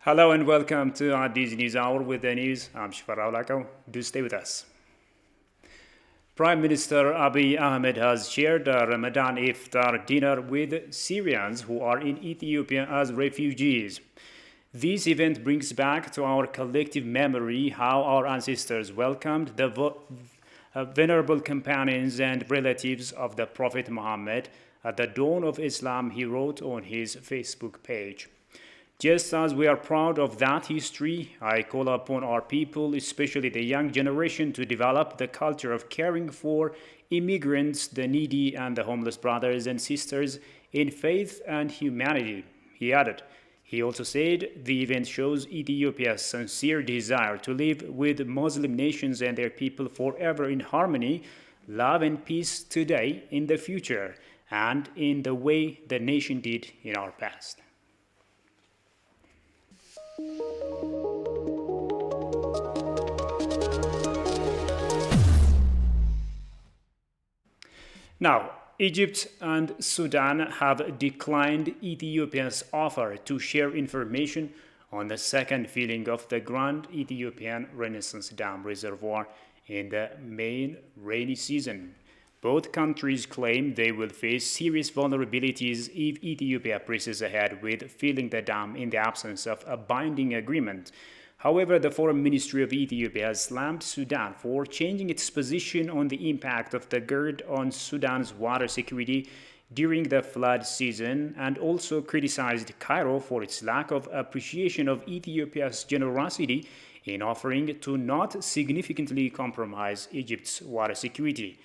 Hello and welcome to our Disney News Hour with the news. I'm Shifarao Lako. Do stay with us. Prime Minister Abiy Ahmed has shared a Ramadan iftar dinner with Syrians who are in Ethiopia as refugees. This event brings back to our collective memory how our ancestors welcomed the venerable companions and relatives of the Prophet Muhammad at the dawn of Islam, he wrote on his Facebook page. Just as we are proud of that history, I call upon our people, especially the young generation, to develop the culture of caring for immigrants, the needy, and the homeless brothers and sisters in faith and humanity, he added. He also said the event shows Ethiopia's sincere desire to live with Muslim nations and their people forever in harmony, love, and peace today, in the future, and in the way the nation did in our past. Now, Egypt and Sudan have declined Ethiopia's offer to share information on the second filling of the Grand Ethiopian Renaissance Dam reservoir in the main rainy season. Both countries claim they will face serious vulnerabilities if Ethiopia presses ahead with filling the dam in the absence of a binding agreement. However, the Foreign Ministry of Ethiopia has slammed Sudan for changing its position on the impact of the GERD on Sudan's water security during the flood season and also criticized Cairo for its lack of appreciation of Ethiopia's generosity in offering to not significantly compromise Egypt's water security.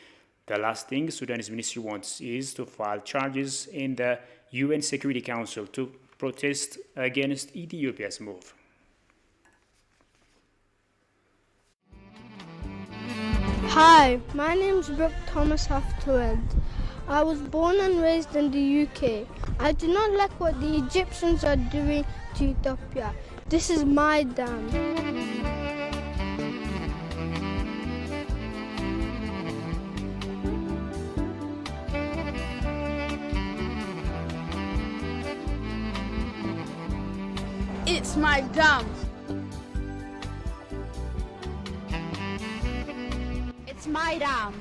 The last thing Sudan's ministry wants is to file charges in the UN Security Council to protest against Ethiopia's move. Hi, my name's Brooke Thomas Haftwood. I was born and raised in the UK. I do not like what the Egyptians are doing to Ethiopia. This is my dam. It's my dam. It's my dam.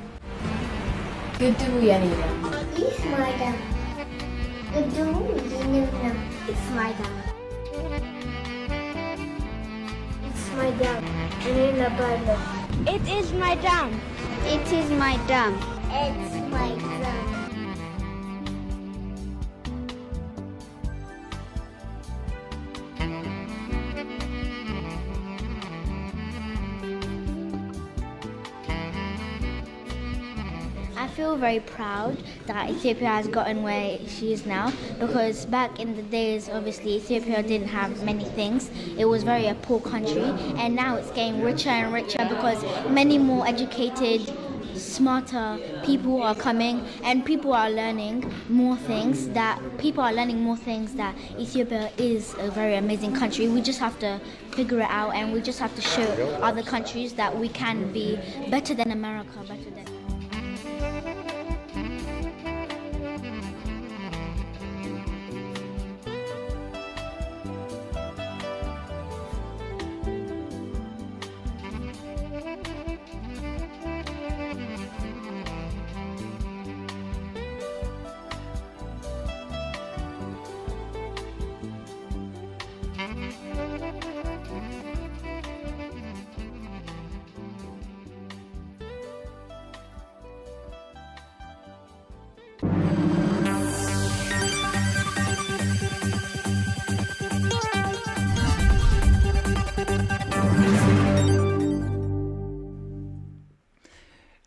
Gıddu yanıyla. It's my dam. Gıddu yanıyla. It's my dam. It's my dam. Yanıyla barlo. It is my dam. It is my dam. It's my dam. I feel very proud that Ethiopia has gotten where she is now, because back in the days, obviously, Ethiopia didn't have many things. It was very a poor country, and now it's getting richer and richer because many more educated, smarter people are coming, and people are learning more things that Ethiopia is a very amazing country. We just have to figure it out, and we just have to show other countries that we can be better than America, better than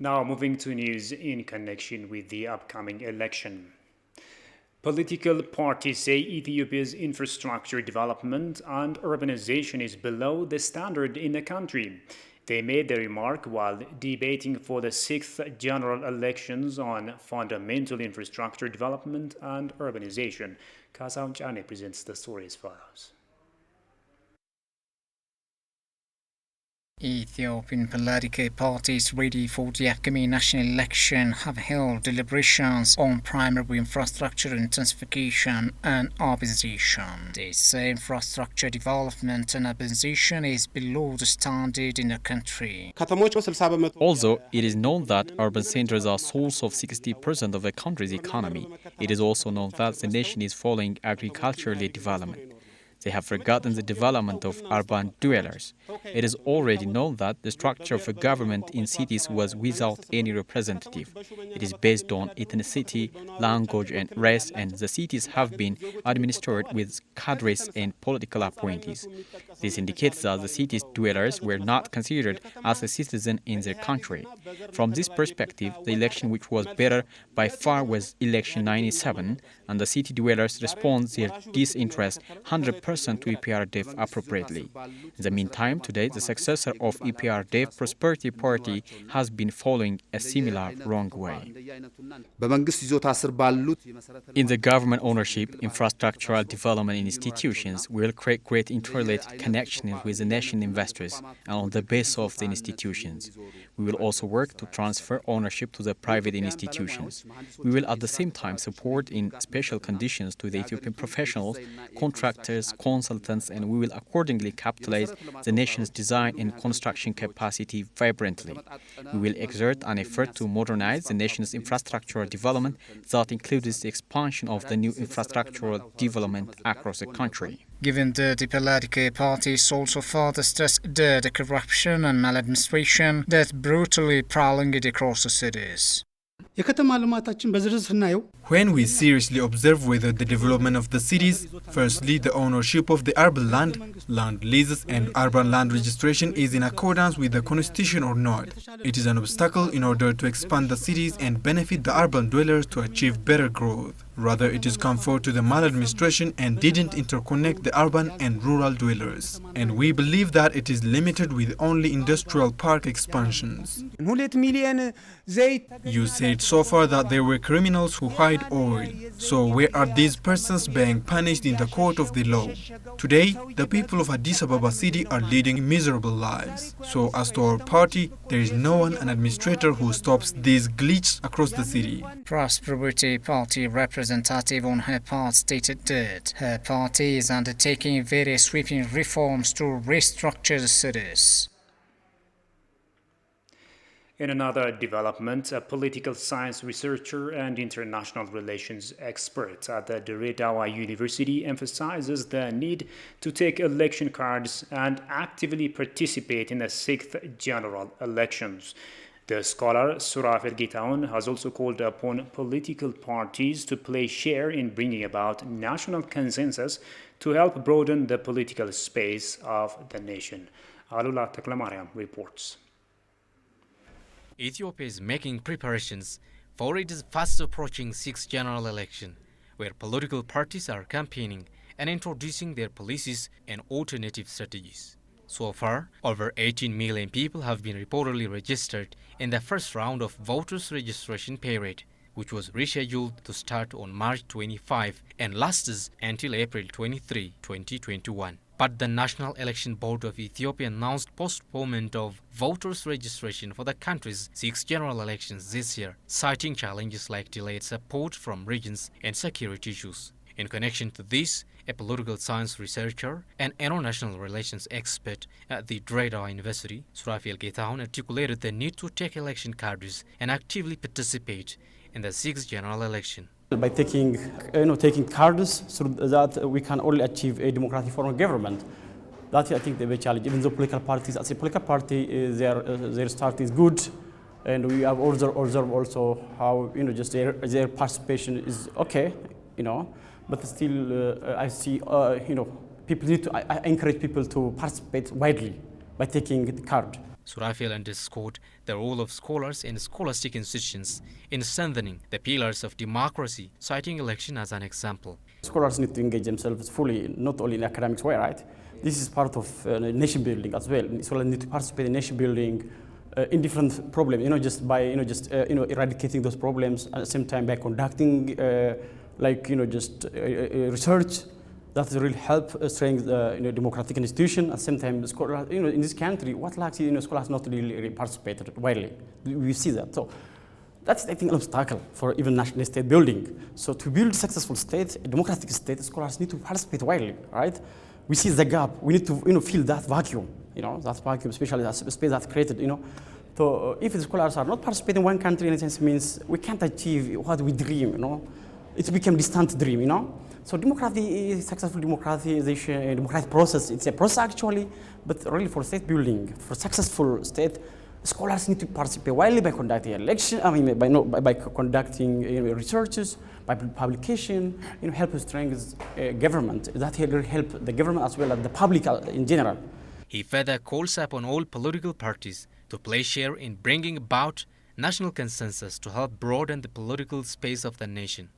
Now, moving to news in connection with the upcoming election. Political parties say Ethiopia's infrastructure development and urbanization is below the standard in the country. They made the remark while debating for the 6th general elections on fundamental infrastructure development and urbanization. Kasaun Chane presents the story as follows. Ethiopian political parties ready for the upcoming national election have held deliberations on primary infrastructure intensification and urbanization. They say infrastructure development and urbanization is below the standard in the country. Also, it is known that urban centers are source of 60% of the country's economy. It is also known that the nation is following agricultural development. They have forgotten the development of urban dwellers. It is already known that the structure of a government in cities was without any representative. It is based on ethnicity, language, and race, and the cities have been administered with cadres and political appointees. This indicates that the city's dwellers were not considered as a citizen in their country. From this perspective, the election which was better by far was election 97, and the city dwellers respond their disinterest 100% to EPRDF appropriately. In the meantime, today, the successor of EPRDF Prosperity Party has been following a similar wrong way. In the government ownership, infrastructural development institutions will create great interrelated connections with the national investors and on the basis of the institutions. We will also work to transfer ownership to the private institutions. We will at the same time support in special conditions to the Ethiopian professionals, contractors, consultants, and we will accordingly capitalize the nation's design and construction capacity vibrantly. We will exert an effort to modernize the nation's infrastructural development that includes the expansion of the new infrastructural development across the country. Given that the political parties also further stress the corruption and maladministration that brutally prolonged across the cities. When we seriously observe whether the development of the cities, firstly the ownership of the urban land leases and urban land registration is in accordance with the constitution or not. It is an obstacle in order to expand the cities and benefit the urban dwellers to achieve better growth. Rather, it is comfort to the maladministration and didn't interconnect the urban and rural dwellers. And we believe that it is limited with only industrial park expansions. You said so far that there were criminals who hide oil. So where are these persons being punished in the court of the law? Today, the people of Addis Ababa city are leading miserable lives. So as to our party, there is no one, an administrator who stops these glitches across the city. Prosperity Party representative on her part stated that her party is undertaking very sweeping reforms to restructure the cities. In another development, a political science researcher and international relations expert at the Diredawa University emphasizes the need to take election cards and actively participate in the 6th general elections. The scholar Surafel Getaun has also called upon political parties to play share in bringing about national consensus to help broaden the political space of the nation. Alula Taklamariam reports. Ethiopia is making preparations for its fast approaching 6th general election, where political parties are campaigning and introducing their policies and alternative strategies. So far, over 18 million people have been reportedly registered in the first round of voters' registration period, which was rescheduled to start on March 25 and lasts until April 23, 2021. But the National Election Board of Ethiopia announced postponement of voters' registration for the country's 6th general elections this year, citing challenges like delayed support from regions and security issues. In connection to this, a political science researcher and international relations expert at the Diredawa University, Surafel Getaun, articulated the need to take election cards and actively participate in the 6th general election. By taking cards so that we can only achieve a democratic form of government. That's, I think, the big challenge. Even though political parties, as a political party, their start is good, and we have observed also how just their participation is okay, but still I see people need to. I encourage people to participate widely by taking the card. Surafel underscored the role of scholars and scholastic institutions in strengthening the pillars of democracy, citing election as an example. Scholars need to engage themselves fully, not only in academics way, right? This is part of nation building as well. Scholars need to participate in nation building in different problems, just by eradicating those problems at the same time by conducting research That will help strengthen democratic institution. At the same time, scholars, in this country, what lacks, scholars not really participated widely. We see that. So that's, I think, an obstacle for even national state building. So to build a successful state, a democratic state, scholars need to participate widely, right? We see the gap. We need to fill that vacuum, that vacuum, especially that space that's created, So if the scholars are not participating in one country, in a sense, means we can't achieve what we dream, It became distant dream, So democracy is successful democratization, democratic process. It's a process actually, but really for state building, for successful state, scholars need to participate widely by conducting elections. By conducting researches, by publication. Help strengthen government. That will help the government as well as the public in general. He further calls upon all political parties to play share in bringing about national consensus to help broaden the political space of the nation.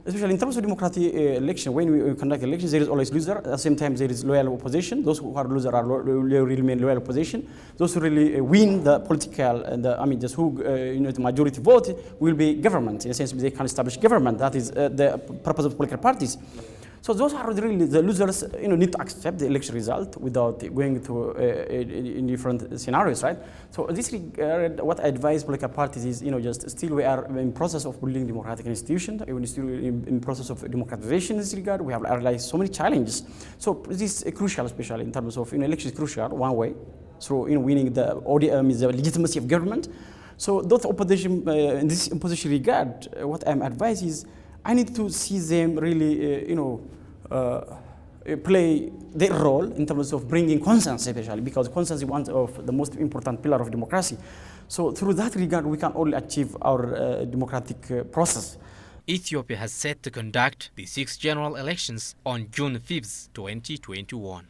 Especially in terms of democratic election, when we conduct elections, there is always loser. At the same time, there is loyal opposition. Those who are loser are really remain loyal opposition. Those who really win the political and just who the majority vote will be government. In a sense, they can establish government. That is the purpose of political parties. So those are really the losers. Need to accept the election result without going to in different scenarios, right? So this regard, what I advise political parties is, just still we are in process of building democratic institutions. We're still in process of democratization in this regard. We have realized so many challenges. So this is crucial, especially in terms of election is crucial one way. So winning the legitimacy of government. So those opposition in this opposition regard, what I'm advising is, I need to see them really, play their role in terms of bringing consensus, especially because consensus is one of the most important pillars of democracy. So through that regard, we can only achieve our democratic process. Ethiopia has set to conduct the 6th general elections on June 5th, 2021.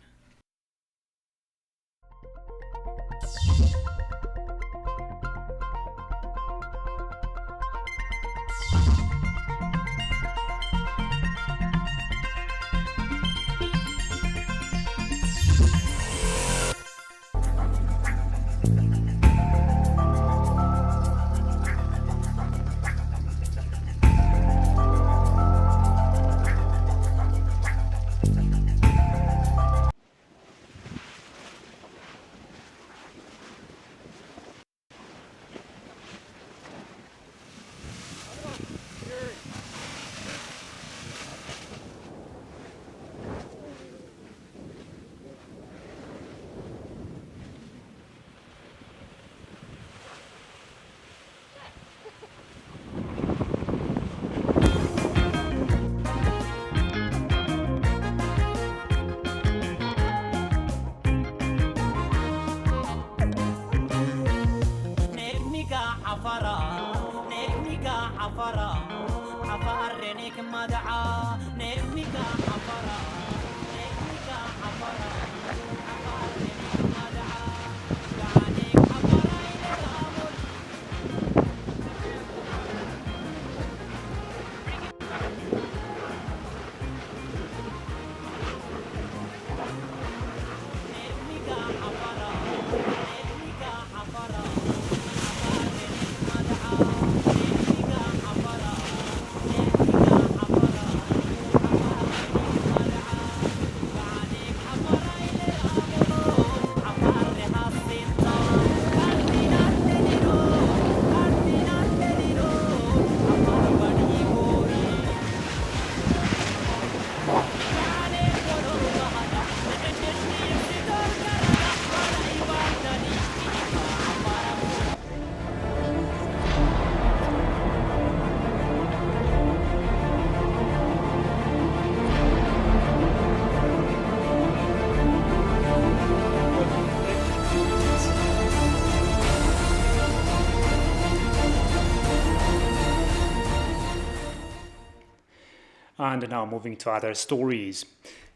And now moving to other stories.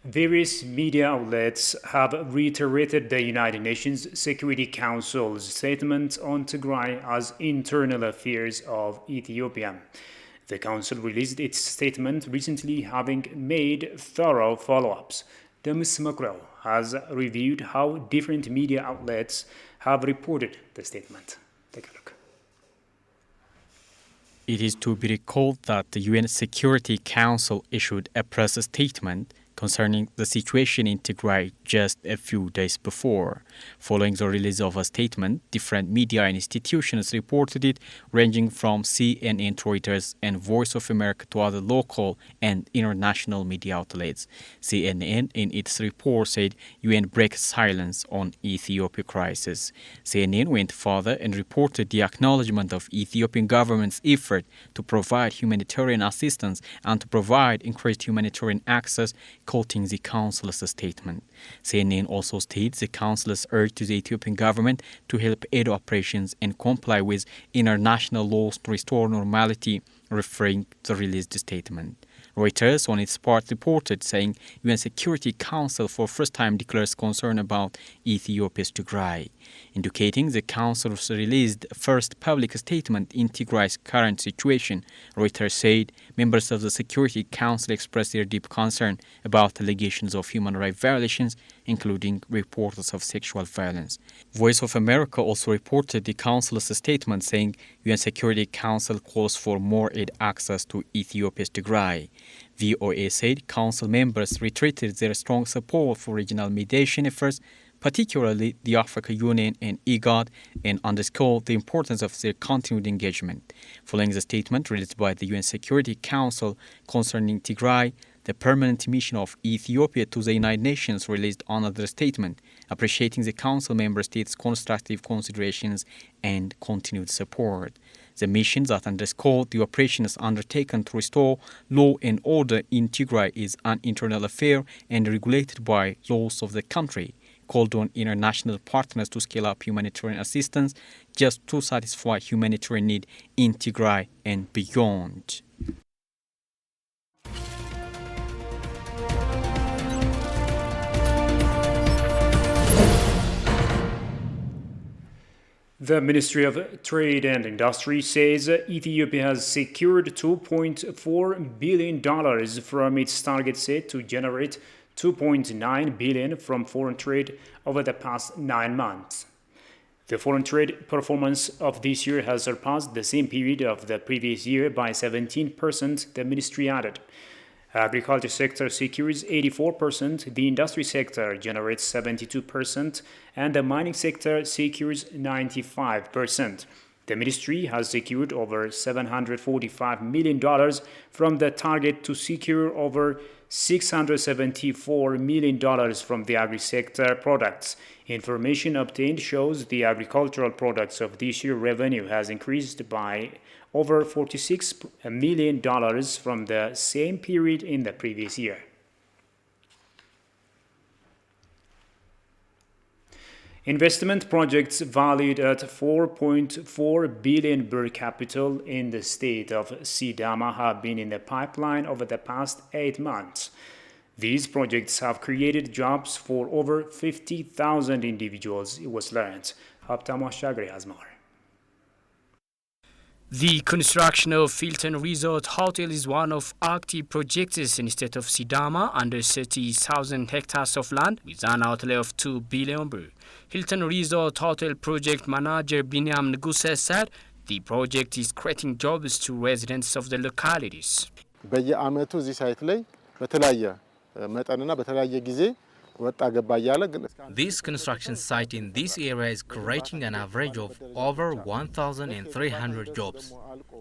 Various media outlets have reiterated the United Nations Security Council's statement on Tigray as internal affairs of Ethiopia. The Council released its statement recently, having made thorough follow-ups. Demis Makro has reviewed how different media outlets have reported the statement. Take a look. It is to be recalled that the UN Security Council issued a press statement concerning the situation in Tigray just a few days before. Following the release of a statement, different media and institutions reported it, ranging from CNN to Reuters and Voice of America to other local and international media outlets. CNN in its report said UN breaks silence on Ethiopia crisis. CNN went further and reported the acknowledgement of Ethiopian government's effort to provide humanitarian assistance and to provide increased humanitarian access, quoting the Council's statement. CNN also states the Council has urged the Ethiopian government to help aid operations and comply with international laws to restore normality, referring to the released statement. Reuters, on its part, reported saying UN Security Council for the first time declares concern about Ethiopia's Tigray, indicating the Council's released first public statement in Tigray's current situation. Reuters said members of the Security Council expressed their deep concern about allegations of human rights violations, including reports of sexual violence. Voice of America also reported the Council's statement saying UN Security Council calls for more aid access to Ethiopia's Tigray. VOA said Council members reiterated their strong support for regional mediation efforts, particularly the African Union and IGAD, and underscored the importance of their continued engagement. Following the statement released by the UN Security Council concerning Tigray, the permanent mission of Ethiopia to the United Nations released another statement appreciating the Council member states' constructive considerations and continued support. The mission that underscored the operations undertaken to restore law and order in Tigray is an internal affair and regulated by laws of the country, called on international partners to scale up humanitarian assistance just to satisfy humanitarian need in Tigray and beyond. The Ministry of Trade and Industry says Ethiopia has secured $2.4 billion from its target set to generate $2.9 billion from foreign trade over the past 9 months. The foreign trade performance of this year has surpassed the same period of the previous year by 17%, the ministry added. Agriculture sector secures 84%, the industry sector generates 72%, and the mining sector secures 95%. The ministry has secured over $745 million from the target to secure over $674 million from the agri-sector products. Information obtained shows the agricultural products of this year revenue has increased by over $46 million from the same period in the previous year. Investment projects valued at 4.4 billion birr capital in the state of Sidama have been in the pipeline over the past 8 months. These projects have created jobs for over 50,000 individuals, it was learned. Haptam Ashagri has more. The construction of Hilton Resort Hotel is one of active projects in the state of Sidama under 30,000 hectares of land with an outlay of 2 billion birr. Hilton Resort Hotel project manager Binyam Nguse said the project is creating jobs to residents of the localities. በየአመቱ እዚህ ሳይት ላይ በተለያየ መጠንና በተለያየ ጊዜ This construction site in this area is creating an average of over 1,300 jobs.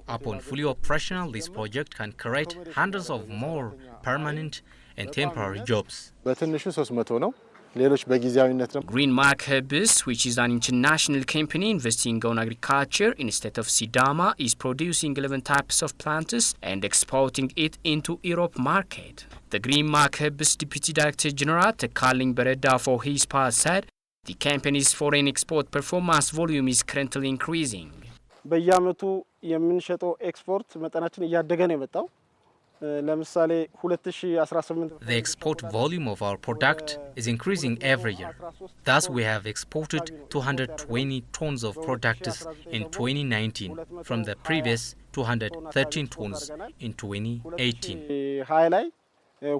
Upon fully operational, this project can create hundreds of more permanent and temporary jobs. Greenmark Herbis, which is an international company investing on agriculture in the state of Sidama, is producing 11 types of plants and exporting it into Europe market. The Greenmark Herbis Deputy Director General Tekaling Bereda for his part said the company's foreign export performance volume is currently increasing. በየአመቱ የምንሸጠው ኤክስፖርት መጠናችን እያደገ ነው የመጣው። The export volume of our product is increasing every year. Thus, we have exported 220 tons of products in 2019 from the previous 213 tons in 2018. The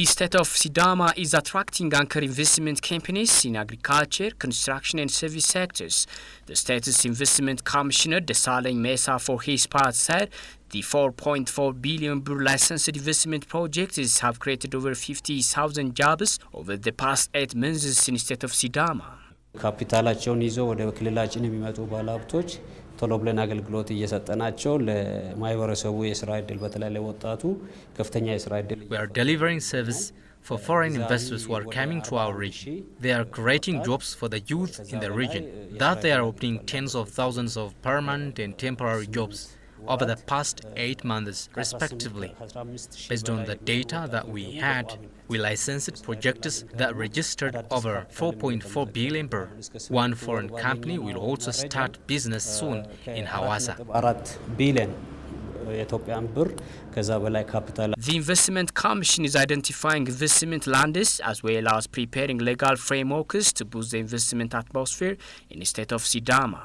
state of Sidama is attracting anchor investment companies in agriculture, construction and service sectors. The State's Investment Commissioner Desaleng Mesa for his part said The 4.4 billion birr licensed investment projects have created over 50,000 jobs over the past 8 months in the state of Sidama. ካፒታላቸውን ይዘው ወደ ክልላችን የሚመጡ ባለሀብቶች ቶሎ ብለን አገልግሎት እየሰጠናቸው ለማህበረሰቡ የሥራ ዕድል በተለይ ለወጣቱ ከፍተኛ የሥራ ዕድል We are delivering service for foreign investors who are coming to our region. They are creating jobs for the youth in the region. That they are opening tens of thousands of permanent and temporary jobs over the past 8 months, respectively. Based on the data that we had, we licensed projects that registered over 4.4 billion birr. One foreign company will also start business soon in Hawassa. The Investment Commission is identifying investment lands as well as preparing legal frameworks to boost the investment atmosphere in the state of Sidama.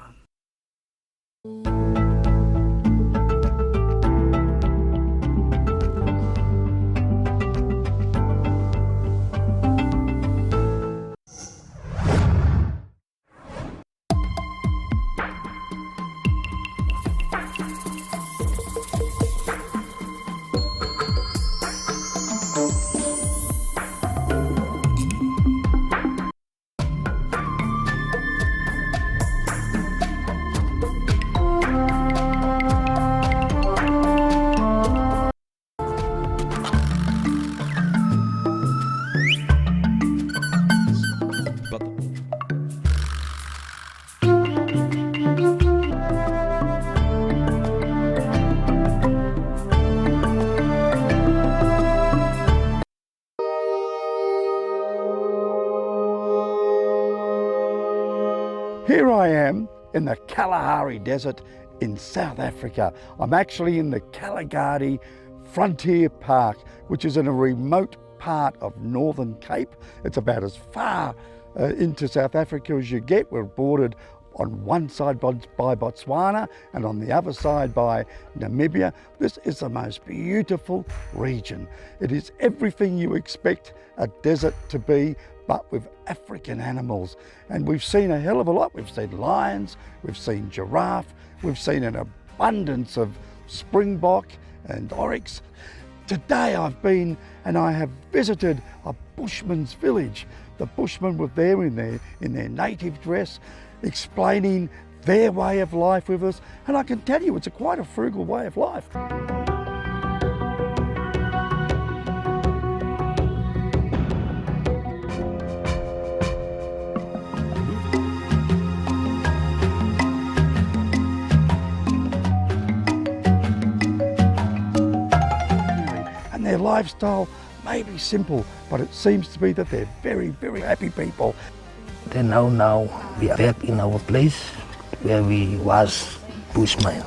Here I am in the Kalahari Desert in South Africa. I'm actually in the Kalahari Frontier Park, which is in a remote part of Northern Cape. It's about as far into South Africa as you get. We're bordered on one side by Botswana and on the other side by Namibia. This is the most beautiful region. It is everything you expect a desert to be, but with African animals. And we've seen a hell of a lot. We've seen lions, we've seen giraffe, we've seen an abundance of springbok and oryx. Today I've been and I have visited a bushman's village. The bushmen were there in their native dress, explaining their way of life with us. And I can tell you, it's quite a frugal way of life. Their lifestyle may be simple, but it seems to be that they're very, very happy people. Then now we are back in our place where we was bushman.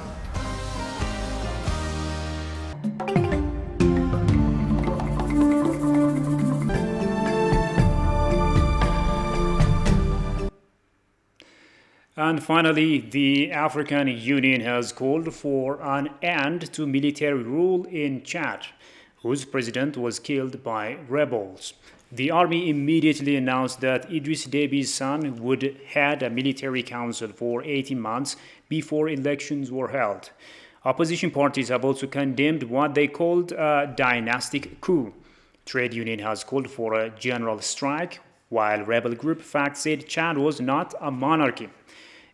And finally, the African Union has called for an end to military rule in Chad, whose president was killed by rebels. The army immediately announced that Idriss Déby's son would head a military council for 18 months before elections were held. Opposition parties have also condemned what they called a dynastic coup. Trade union has called for a general strike, while rebel group FACT said Chad was not a monarchy.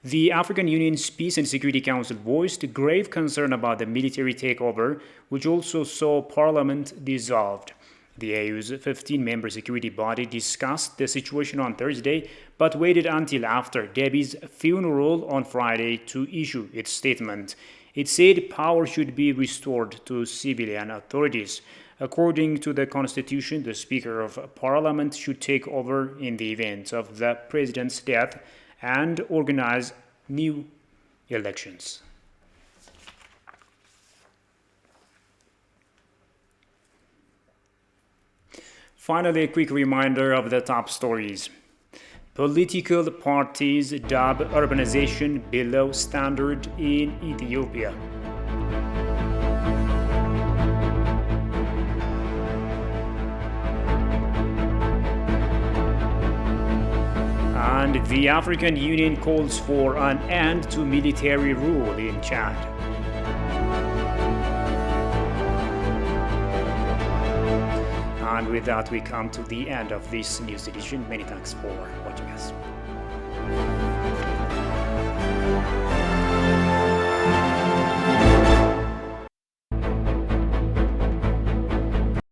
The African Union's Peace and Security Council voiced grave concern about the military takeover, which also saw parliament dissolved. The AU's 15-member security body discussed the situation on Thursday, but waited until after Déby's funeral on Friday to issue its statement. It said power should be restored to civilian authorities. According to the constitution, the Speaker of Parliament should take over in the event of the president's death and organize new elections. Finally, a quick reminder of the top stories. Political parties dub urbanization below standard in Ethiopia. And the African Union calls for an end to military rule in Chad. And with that, we come to the end of this news edition. Many thanks for watching us.